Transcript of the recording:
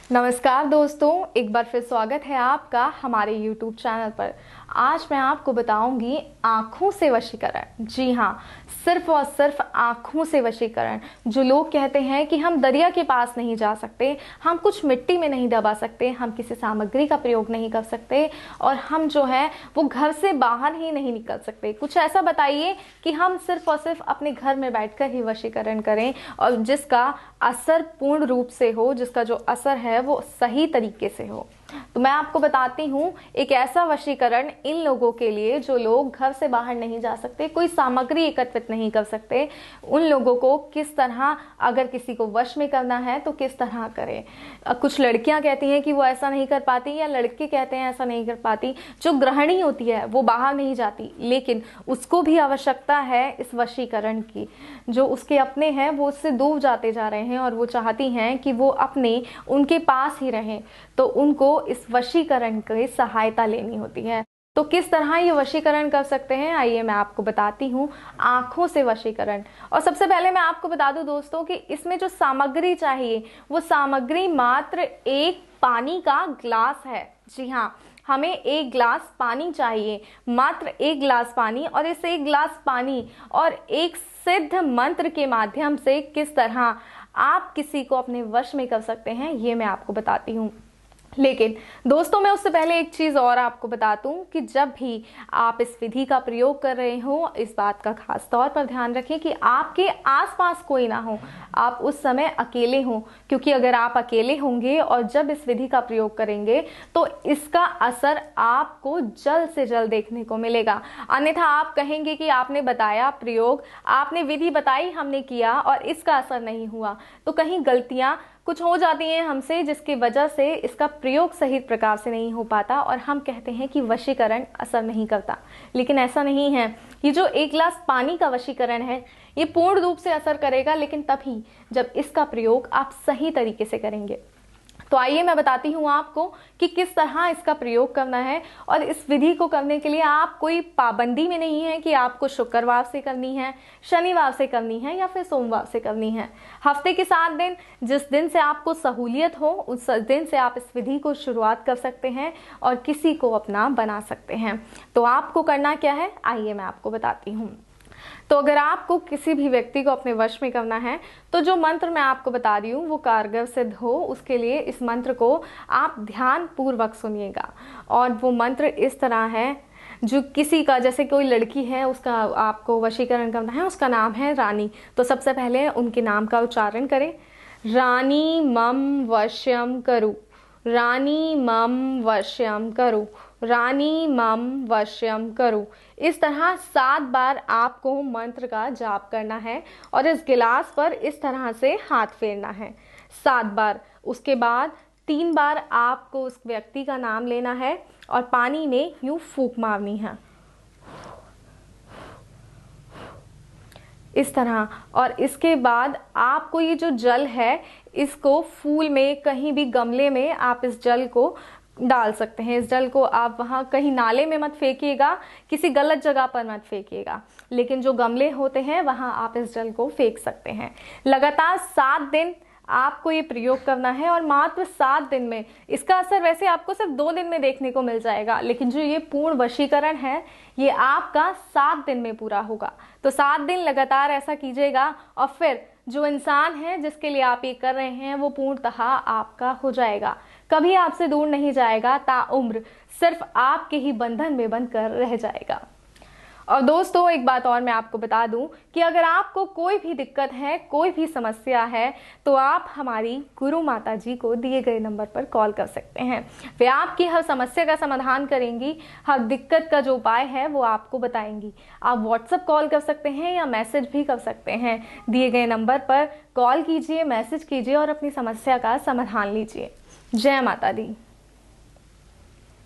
नमस्कार दोस्तों, एक बार फिर स्वागत है आपका हमारे YouTube चैनल पर। आज मैं आपको बताऊंगी आँखों से वशीकरण। जी हाँ, सिर्फ और सिर्फ आँखों से वशीकरण। जो लोग कहते हैं कि हम दरिया के पास नहीं जा सकते, हम कुछ मिट्टी में नहीं दबा सकते, हम किसी सामग्री का प्रयोग नहीं कर सकते और हम जो है वो घर से बाहर ही नहीं निकल सकते। कुछ ऐसा बताइए कि हम सिर्फ और सिर्फ अपने घर में बैठकर ही वशीकरण करें और जिसका असर पूर्ण रूप से हो, जिसका जो असर है वो सही तरीके से हो। तो मैं आपको बताती हूँ एक ऐसा वशीकरण इन लोगों के लिए जो लोग घर से बाहर नहीं जा सकते, कोई सामग्री एकत्रित नहीं कर सकते। उन लोगों को किस तरह, अगर किसी को वश में करना है तो किस तरह करें। कुछ लड़कियां कहती हैं कि वो ऐसा नहीं कर पाती, या लड़के कहते हैं ऐसा नहीं कर पाती। जो गृहिणी होती है वो बाहर नहीं जाती, लेकिन उसको भी आवश्यकता है इस वशीकरण की। जो उसके अपने हैं वो उससे दूर जाते जा रहे हैं और वो चाहती हैं कि वो अपने उनके पास ही रहें, तो उनको इस वशीकरण की सहायता लेनी होती है। तो किस तरह ये वशीकरण कर सकते हैं, आइए मैं आपको बताती हूँ। आंखों से वशीकरण। और सबसे पहले मैं आपको बता दूं दोस्तों कि इसमें जो सामग्री चाहिए वो सामग्री मात्र एक पानी का ग्लास है। जी हाँ, हमें एक ग्लास पानी चाहिए, मात्र एक ग्लास पानी। और इस एक ग्लास पानी और एक सिद्ध मंत्र के माध्यम से किस तरह आप किसी को अपने वश में कर सकते हैं ये मैं आपको बताती हूँ। लेकिन दोस्तों, मैं उससे पहले एक चीज़ और आपको बता दूं कि जब भी आप इस विधि का प्रयोग कर रहे हो, इस बात का खास तौर पर ध्यान रखें कि आपके आसपास कोई ना हो, आप उस समय अकेले हों। क्योंकि अगर आप अकेले होंगे और जब इस विधि का प्रयोग करेंगे तो इसका असर आपको जल्द से जल्द देखने को मिलेगा। अन्यथा आप कहेंगे कि आपने बताया प्रयोग, आपने विधि बताई, हमने किया और इसका असर नहीं हुआ। तो कहीं गलतियां कुछ हो जाती हैं हमसे, जिसकी वजह से इसका प्रयोग सही प्रकार से नहीं हो पाता और हम कहते हैं कि वशीकरण असर नहीं करता। लेकिन ऐसा नहीं है। ये जो एक गिलास पानी का वशीकरण है ये पूर्ण रूप से असर करेगा, लेकिन तभी जब इसका प्रयोग आप सही तरीके से करेंगे। तो आइए मैं बताती हूँ आपको कि किस तरह इसका प्रयोग करना है। और इस विधि को करने के लिए आप कोई पाबंदी में नहीं है कि आपको शुक्रवार से करनी है, शनिवार से करनी है या फिर सोमवार से करनी है। हफ्ते के 7 दिन, जिस दिन से आपको सहूलियत हो उस दिन से आप इस विधि को शुरुआत कर सकते हैं और किसी को अपना बना सकते हैं। तो आपको करना क्या है, आइए मैं आपको बताती हूँ। तो अगर आपको किसी भी व्यक्ति को अपने वश में करना है तो जो मंत्र मैं आपको बता रही हूँ वो कारगर सिद्ध हो, उसके लिए इस मंत्र को आप ध्यान पूर्वक सुनिएगा। और वो मंत्र इस तरह है, जो किसी का, जैसे कोई लड़की है उसका आपको वशीकरण करना है, उसका नाम है रानी। तो सबसे पहले उनके नाम का उच्चारण करें। रानी मम वश्यम करु, रानी मम वश्यम करु, रानी मम वश्यम करु। इस तरह 7 बार आपको मंत्र का जाप करना है और इस गिलास पर इस तरह से हाथ फेरना है 7 बार। उसके बाद 3 बार आपको उस व्यक्ति का नाम लेना है और पानी में यूं फूंक मारनी है इस तरह। और इसके बाद आपको ये जो जल है इसको फूल में, कहीं भी गमले में आप इस जल को डाल सकते हैं। इस जल को आप वहाँ कहीं नाले में मत फेंकिएगा, किसी गलत जगह पर मत फेंकिएगा, लेकिन जो गमले होते हैं वहाँ आप इस जल को फेंक सकते हैं। लगातार 7 दिन आपको ये प्रयोग करना है और मात्र 7 दिन में इसका असर वैसे आपको सिर्फ 2 दिन में देखने को मिल जाएगा, लेकिन जो ये पूर्ण वशीकरण है ये आपका 7 दिन में पूरा होगा। तो 7 दिन लगातार ऐसा कीजिएगा और फिर जो इंसान है जिसके लिए आप ये कर रहे हैं वो पूर्णतः आपका हो जाएगा, कभी आपसे दूर नहीं जाएगा, ताउम्र सिर्फ आपके ही बंधन में बंध कर रह जाएगा। और दोस्तों, एक बात और मैं आपको बता दूं कि अगर आपको कोई भी दिक्कत है, कोई भी समस्या है, तो आप हमारी गुरु माता जी को दिए गए नंबर पर कॉल कर सकते हैं। वे आपकी हर समस्या का समाधान करेंगी, हर दिक्कत का जो उपाय है वो आपको बताएंगी। आप व्हाट्सएप कॉल कर सकते हैं या मैसेज भी कर सकते हैं। दिए गए नंबर पर कॉल कीजिए, मैसेज कीजिए और अपनी समस्या का समाधान लीजिए। जय माता दी।